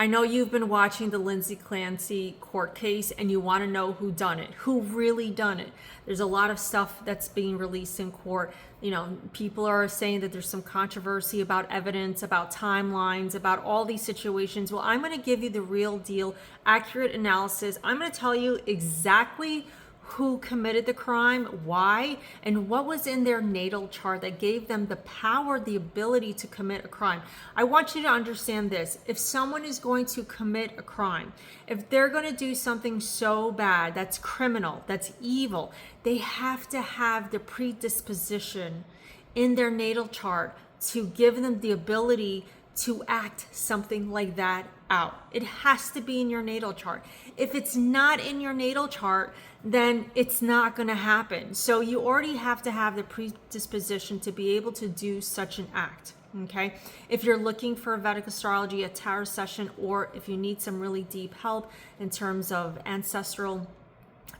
I know you've been watching the Lindsay Clancy court case and you want to know who done it, who really done it. There's a lot of stuff that's being released in court. People are saying that there's some controversy about evidence, about timelines, about all these situations. Well, I'm going to give you the real deal, accurate analysis. I'm going to tell you exactly who committed the crime, why, and what was in their natal chart that gave them the power, the ability to commit a crime. I want you to understand this. If someone is going to commit a crime, if they're going to do something so bad, that's criminal, that's evil, they have to have the predisposition in their natal chart to give them the ability to act something like that out. It has to be in your natal chart. If it's not in your natal chart, then it's not going to happen. So you already have to have the predisposition to be able to do such an act. Okay. If you're looking for a Vedic astrology, a tarot session, or if you need some really deep help in terms of ancestral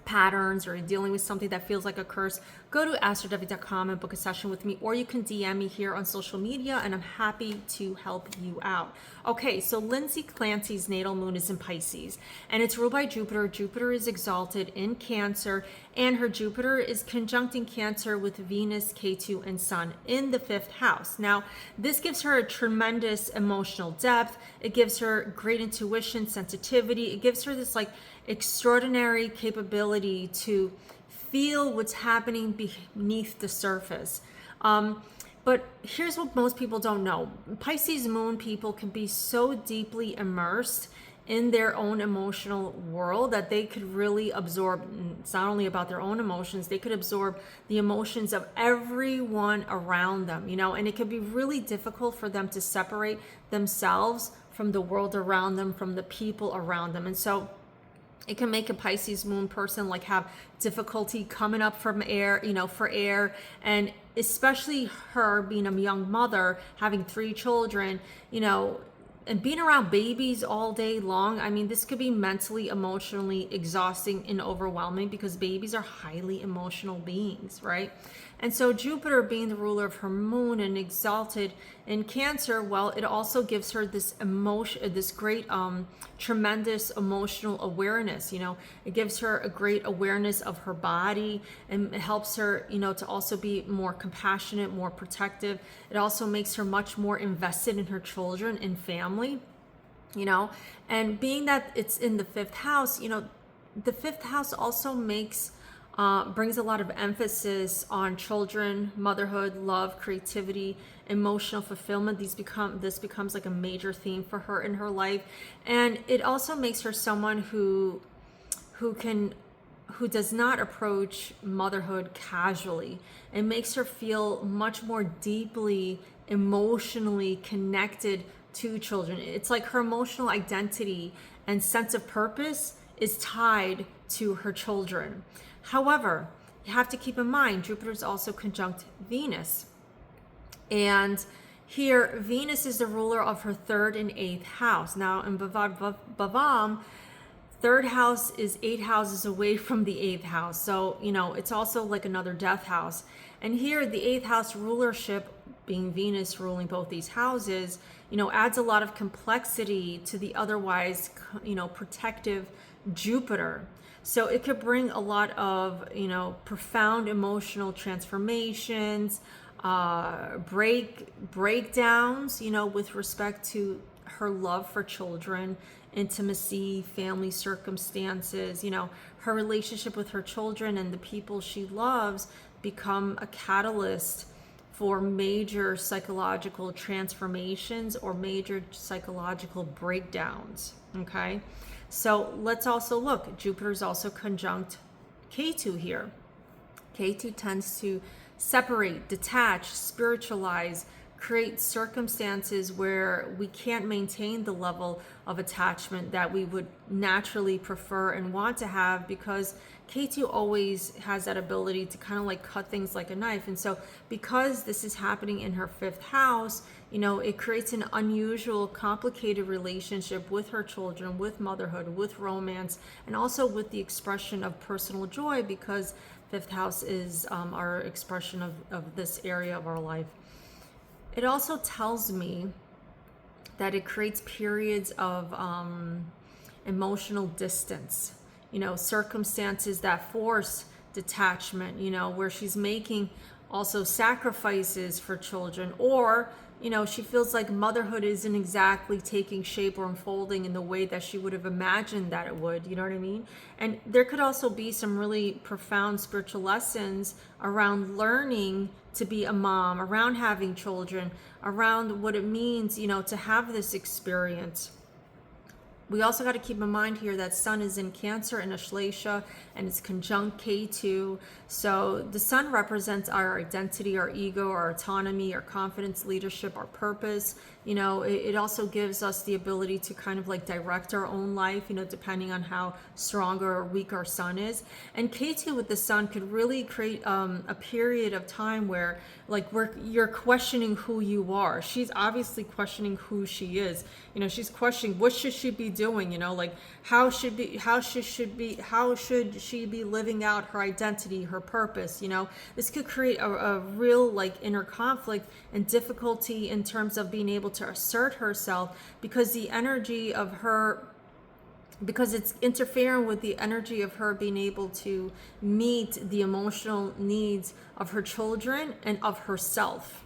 patterns, or you're dealing with something that feels like a curse, go to astrodevi.com and book a session with me, or you can DM me here on social media and I'm happy to help you out. Okay, so Lindsay Clancy's natal moon is in Pisces and it's ruled by Jupiter. Jupiter is exalted in Cancer and her Jupiter is conjuncting Cancer with Venus, Ketu, and Sun in the 5th house. Now, this gives her a tremendous emotional depth. It gives her great intuition, sensitivity. It gives her this extraordinary capability to feel what's happening beneath the surface. But here's what most people don't know. Pisces moon people can be so deeply immersed in their own emotional world that they could really absorb, it's not only about their own emotions, they could absorb the emotions of everyone around them, and it can be really difficult for them to separate themselves from the world around them, from the people around them. And so it can make a Pisces moon person have difficulty coming up from air, for air. And especially her being a young mother, having 3 children, and being around babies all day long. I mean, this could be mentally, emotionally exhausting and overwhelming because babies are highly emotional beings, right? And so Jupiter being the ruler of her moon and exalted in Cancer, well, it also gives her this emotion, this great, tremendous emotional awareness. It gives her a great awareness of her body, and it helps her, to also be more compassionate, more protective. It also makes her much more invested in her children and family, and being that it's in the 5th house, the 5th house also brings a lot of emphasis on children, motherhood, love, creativity, emotional fulfillment. This becomes like a major theme for her in her life. And it also makes her someone who does not approach motherhood casually. It makes her feel much more deeply emotionally connected to children. It's like her emotional identity and sense of purpose is tied to her children. However, you have to keep in mind, Jupiter is also conjunct Venus. And here, Venus is the ruler of her 3rd and 8th house. Now, in Bhavam, 3rd house is 8 houses away from the 8th house. So, it's also like another death house. And here, the 8th house rulership, being Venus ruling both these houses, adds a lot of complexity to the otherwise, protective Jupiter. So it could bring a lot of, profound emotional transformations, breakdowns, with respect to her love for children, intimacy, family circumstances, her relationship with her children and the people she loves become a catalyst for major psychological transformations or major psychological breakdowns. Okay. So let's also look. Jupiter is also conjunct Ketu here. Ketu tends to separate, detach, spiritualize, create circumstances where we can't maintain the level of attachment that we would naturally prefer and want to have, because Ketu always has that ability to kind of cut things like a knife. And so because this is happening in her 5th house, it creates an unusual, complicated relationship with her children, with motherhood, with romance, and also with the expression of personal joy, because 5th house is our expression of this area of our life. It also tells me that it creates periods of emotional distance, circumstances that force detachment, where she's making also sacrifices for children, or she feels like motherhood isn't exactly taking shape or unfolding in the way that she would have imagined that it would, you know what I mean? And there could also be some really profound spiritual lessons around learning to be a mom, around having children, around what it means, to have this experience. We also got to keep in mind here that Sun is in Cancer and Ashlesha, and it's conjunct K2. So the Sun represents our identity, our ego, our autonomy, our confidence, leadership, our purpose. It also gives us the ability to kind of like direct our own life, depending on how strong or weak our Sun is. And K2 with the Sun could really create a period of time where you're questioning who you are. She's obviously questioning who she is. She's questioning what should she be doing, how should she be living out her identity, her purpose. This could create a real inner conflict and difficulty in terms of being able to assert herself, because it's interfering with the energy of her being able to meet the emotional needs of her children and of herself.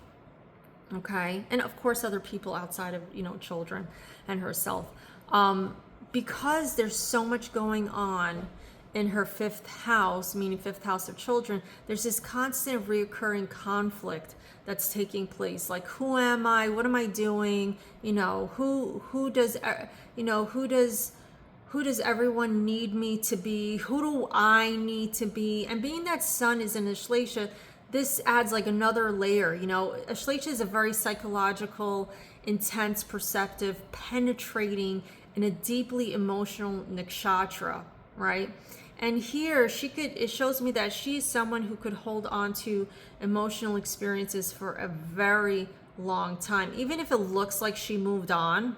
Okay, and of course other people outside of children and herself, because there's so much going on in her fifth house, meaning fifth house of children. There's this constant reoccurring conflict that's taking place. Like, who am I? What am I doing? Who does everyone need me to be? Who do I need to be? And being that Sun is in Ashlesha, this adds another layer. Ashlesha is a very psychological, intense, perceptive, penetrating, and a deeply emotional nakshatra, right? And here it shows me that she's someone who could hold on to emotional experiences for a very long time, even if it looks like she moved on.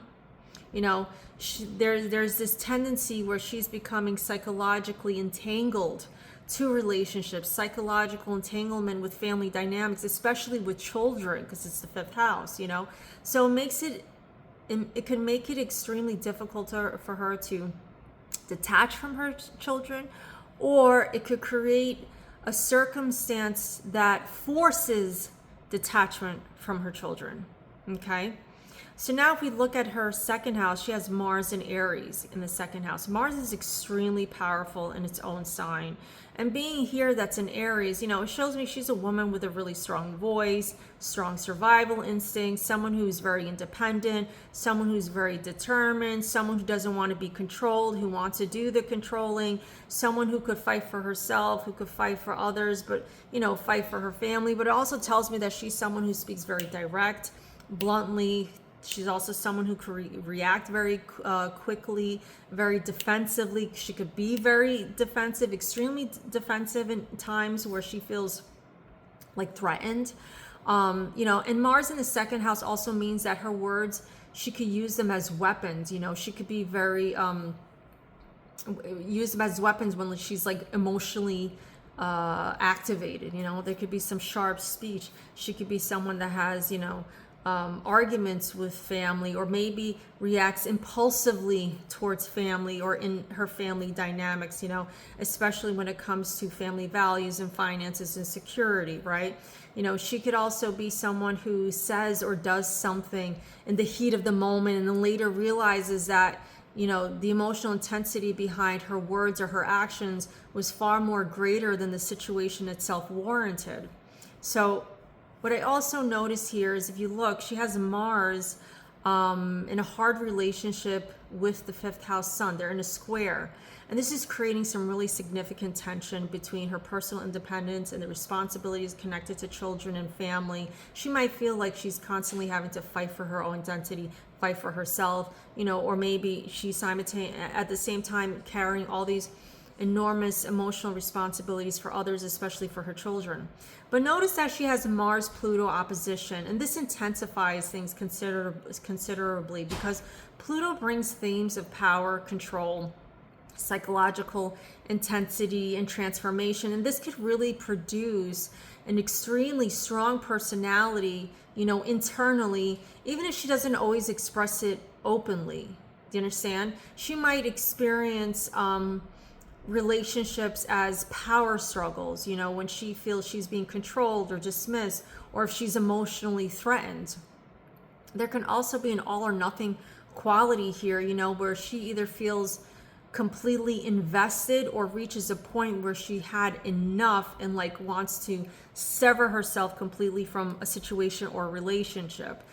There's this tendency where she's becoming psychologically entangled to relationships, psychological entanglement with family dynamics, especially with children, because it's the fifth house. So it can make it extremely difficult for her to detach from her children, or it could create a circumstance that forces detachment from her children. Okay, so now if we look at her second house, she has Mars and Aries in the second house. Mars is extremely powerful in its own sign, and being here that's in Aries, it shows me she's a woman with a really strong voice, strong survival instinct, someone who's very independent, someone who's very determined, someone who doesn't want to be controlled, who wants to do the controlling, someone who could fight for herself, who could fight for others, but fight for her family. But it also tells me that she's someone who speaks very direct, bluntly. She's also someone who could react very quickly, very defensively. She could be very defensive, extremely defensive in times where she feels threatened. And Mars in the second house also means that her words, she could use them as weapons. She could be very, use them as weapons when she's emotionally activated. There could be some sharp speech. She could be someone that has, arguments with family, or maybe reacts impulsively towards family or in her family dynamics, especially when it comes to family values and finances and security, right? She could also be someone who says or does something in the heat of the moment and then later realizes that, the emotional intensity behind her words or her actions was far more greater than the situation itself warranted. So what I also notice here is, if you look, she has Mars in a hard relationship with the fifth house Sun. They're in a square. And this is creating some really significant tension between her personal independence and the responsibilities connected to children and family. She might feel like she's constantly having to fight for her own identity, fight for herself, or maybe she's at the same time carrying all these enormous emotional responsibilities for others, especially for her children. But notice that she has Mars-Pluto opposition, and this intensifies things considerably, because Pluto brings themes of power, control, psychological intensity and transformation. And this could really produce an extremely strong personality, internally, even if she doesn't always express it openly. Do you understand? She might experience relationships as power struggles, when she feels she's being controlled or dismissed, or if she's emotionally threatened. There can also be an all or nothing quality here, where she either feels completely invested or reaches a point where she had enough and wants to sever herself completely from a situation or relationship.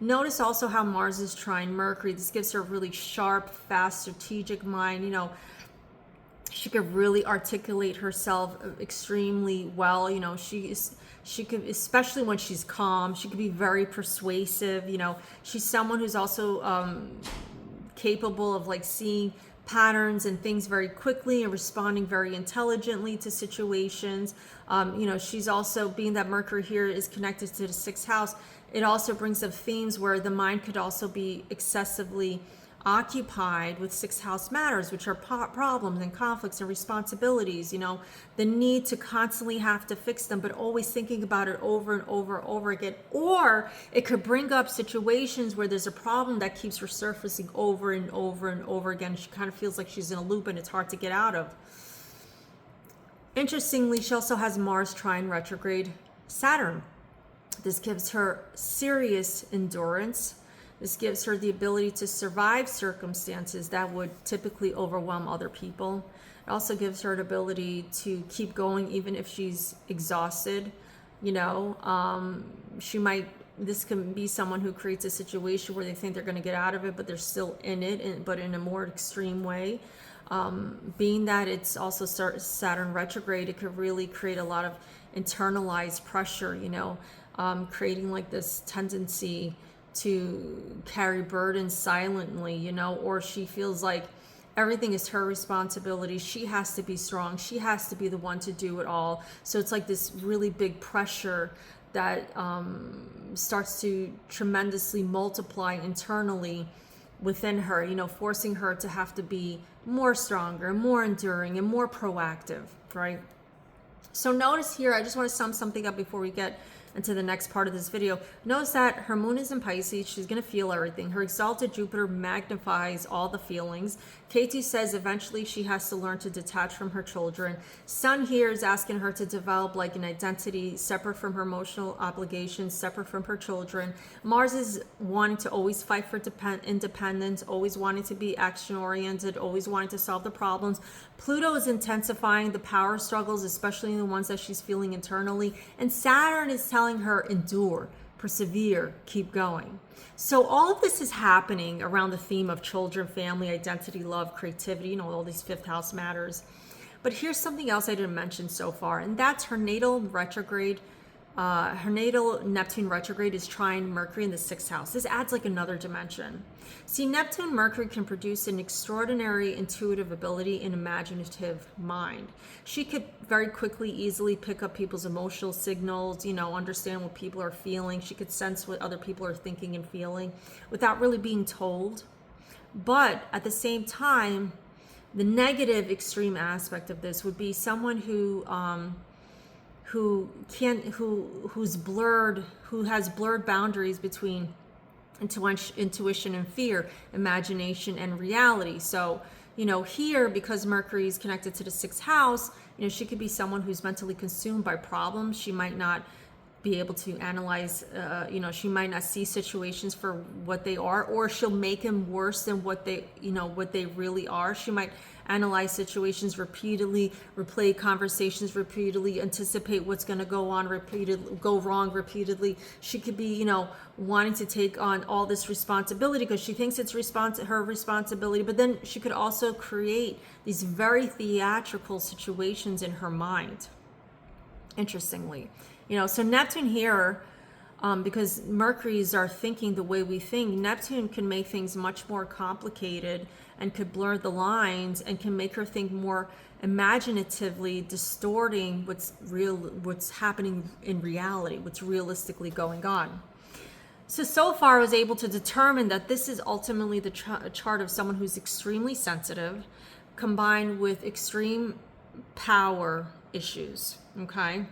Notice also how Mars is trine Mercury. This gives her a really sharp, fast, strategic mind. She could really articulate herself extremely well. She could, especially when she's calm, she could be very persuasive. She's someone who's also capable of seeing patterns and things very quickly and responding very intelligently to situations. She's also, being that Mercury here is connected to the 6th house, it also brings up themes where the mind could also be excessively occupied with 6th house matters, which are problems and conflicts and responsibilities, the need to constantly have to fix them, but always thinking about it over and over and over again. Or it could bring up situations where there's a problem that keeps resurfacing over and over and over again. She kind of feels like she's in a loop and it's hard to get out of. Interestingly, she also has Mars trine retrograde Saturn. This gives her serious endurance. This gives her the ability to survive circumstances that would typically overwhelm other people. It also gives her the ability to keep going even if she's exhausted. This can be someone who creates a situation where they think they're going to get out of it, but they're still in it, but in a more extreme way. Being that it's also Saturn retrograde, it could really create a lot of internalized pressure, creating this tendency to carry burdens silently, or she feels like everything is her responsibility. She has to be strong. She has to be the one to do it all. So it's this really big pressure that starts to tremendously multiply internally within her, forcing her to have to be more stronger, more enduring, and more proactive, right? So notice here, I just want to sum something up before we get into the next part of this video. Notice that her moon is in Pisces. She's going to feel everything. Her exalted Jupiter magnifies all the feelings. Ketu says eventually she has to learn to detach from her children. Sun here is asking her to develop an identity separate from her emotional obligations, separate from her children. Mars is wanting to always fight for independence, always wanting to be action oriented, always wanting to solve the problems. Pluto is intensifying the power struggles, especially the ones that she's feeling internally. And Saturn is telling her endure, persevere, keep going. So all of this is happening around the theme of children, family, identity, love, creativity, all these 5th house matters. But here's something else I didn't mention so far, and that's her natal retrograde. Her natal Neptune retrograde is trine Mercury in the 6th house. This adds another dimension. See, Neptune Mercury can produce an extraordinary intuitive ability and imaginative mind. She could very quickly, easily pick up people's emotional signals, understand what people are feeling. She could sense what other people are thinking and feeling without really being told. But at the same time, the negative extreme aspect of this would be someone who has blurred boundaries between intuition and fear, imagination and reality. So, here, because Mercury is connected to the 6th house, she could be someone who's mentally consumed by problems. She might not be able to analyze, she might not see situations for what they are, or she'll make them worse than what they really are. She might analyze situations repeatedly, replay conversations repeatedly, anticipate what's going to go wrong repeatedly. She could be, wanting to take on all this responsibility because she thinks it's her responsibility, but then she could also create these very theatrical situations in her mind. Interestingly, so Neptune here, because Mercury's are thinking the way we think, Neptune can make things much more complicated and could blur the lines and can make her think more imaginatively, distorting what's happening in reality, what's realistically going on. So far I was able to determine that this is ultimately the chart of someone who's extremely sensitive, combined with extreme power issues, okay?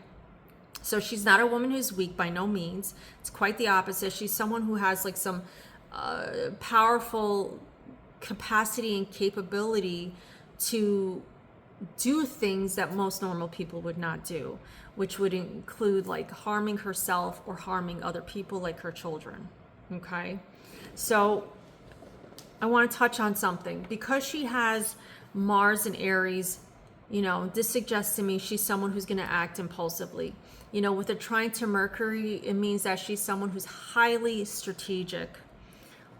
So she's not a woman who's weak by no means. It's quite the opposite. She's someone who has like some powerful capacity and capability to do things that most normal people would not do, which would include like harming herself or harming other people like her children, okay? So I want to touch on something. Because she has Mars and Aries, you know, this suggests to me she's someone who's going to act impulsively. You know, with a trine to Mercury, it means that she's someone who's highly strategic,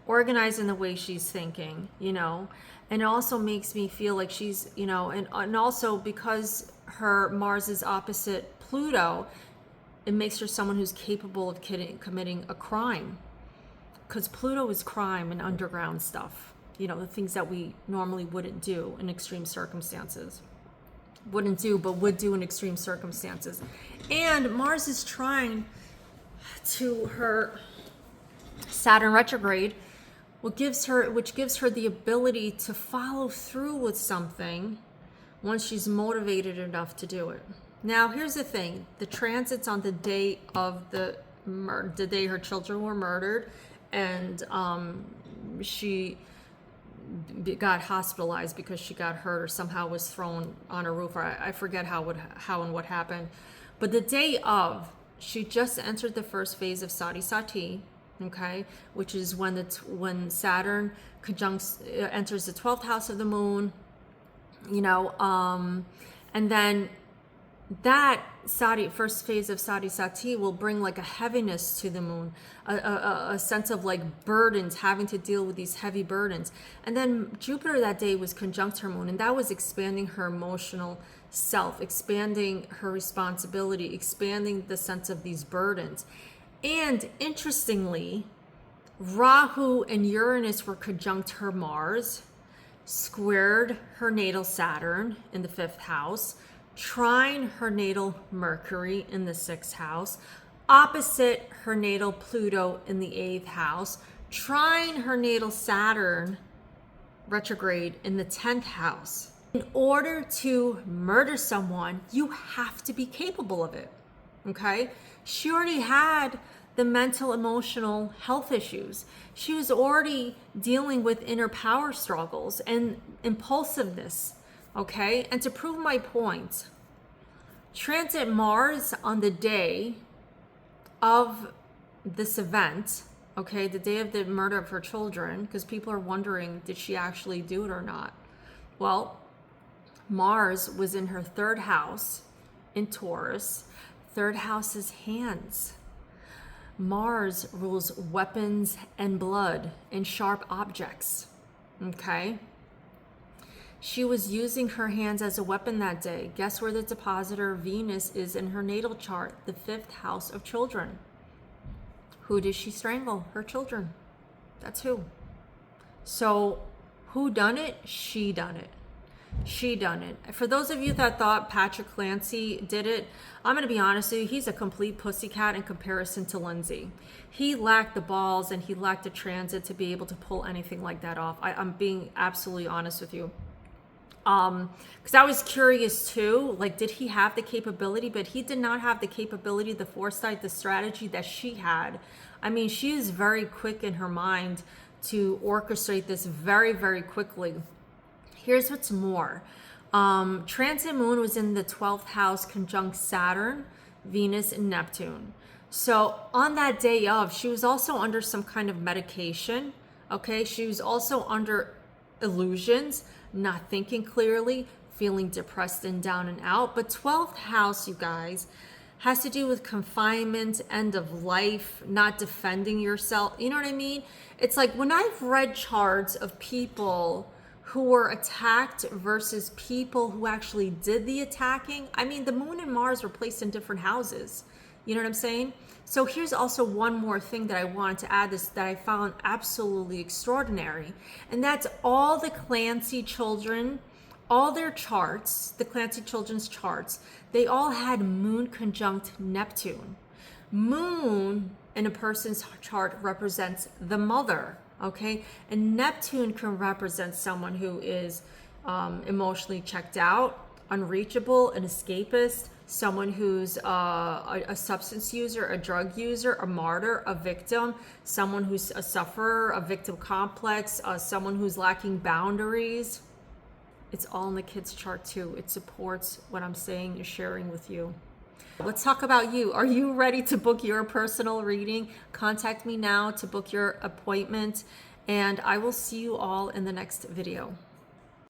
organized in the way she's thinking, you know, and it also makes me feel like she's, you know, and also because her Mars is opposite Pluto, it makes her someone who's capable of committing a crime, because Pluto is crime and underground stuff, you know, the things that we normally wouldn't do in extreme circumstances. Wouldn't do, but would do in extreme circumstances. And Mars is trine to her Saturn retrograde, which gives her the ability to follow through with something once she's motivated enough to do it. Now, here's the thing: the transits on the day of the day her children were murdered, and she got hospitalized because she got hurt or somehow was thrown on a roof, or I forget how and what happened. But the day of, she just entered the first phase of Sati Sati, okay, which is when Saturn enters the 12th house of the moon, you know, and then that first phase of Sati Sati will bring like a heaviness to the moon, a sense of like burdens, having to deal with these heavy burdens. And then Jupiter that day was conjunct her moon, and that was expanding her emotional self, expanding her responsibility, expanding the sense of these burdens. And interestingly, Rahu and Uranus were conjunct her Mars, squared her natal Saturn in the 5th house, trine her natal Mercury in the 6th house, opposite her natal Pluto in the 8th house, trine her natal Saturn retrograde in the 10th house. In order to murder someone, you have to be capable of it, okay? She already had the mental, emotional health issues. She was already dealing with inner power struggles and impulsiveness, okay? And to prove my point, transit Mars on the day of this event, okay, the day of the murder of her children, because people are wondering, did she actually do it or not? Well, Mars was in her 3rd house in Taurus. 3rd house is hands. Mars rules weapons and blood and sharp objects, okay? She was using her hands as a weapon that day. Guess where the depositor Venus is in her natal chart? The 5th house of children. Who did she strangle? Her children. That's who. So who done it? She done it. She done it. For those of you that thought Patrick Clancy did it, I'm going to be honest with you, he's a complete pussycat in comparison to Lindsay. He lacked the balls and he lacked the transit to be able to pull anything like that off. I'm being absolutely honest with you. Because I was curious too, like, did he have the capability? But he did not have the capability, the foresight, the strategy that she had. I mean, she is very quick in her mind to orchestrate this very, very quickly. Here's what's more. Transit moon was in the 12th house conjunct Saturn, Venus, and Neptune. So on that day of, she was also under some kind of medication. Okay, she was also under illusions, not thinking clearly, feeling depressed and down and out. But 12th house, you guys, has to do with confinement, end of life, not defending yourself. You know what I mean? It's like when I've read charts of people who were attacked versus people who actually did the attacking. I mean, the moon and Mars were placed in different houses. You know what I'm saying? So here's also one more thing that I wanted to add this that I found absolutely extraordinary. And that's all the Clancy children, all their charts, the Clancy children's charts, they all had moon conjunct Neptune. Moon in a person's chart represents the mother. Okay, and Neptune can represent someone who is emotionally checked out, unreachable, an escapist, someone who's a substance user, a drug user, a martyr, a victim, someone who's a sufferer, a victim complex, someone who's lacking boundaries. It's all in the kids chart too. It supports what I'm saying and sharing with you. Let's talk about you. Are you ready to book your personal reading? Contact me now to book your appointment, and I will see you all in the next video.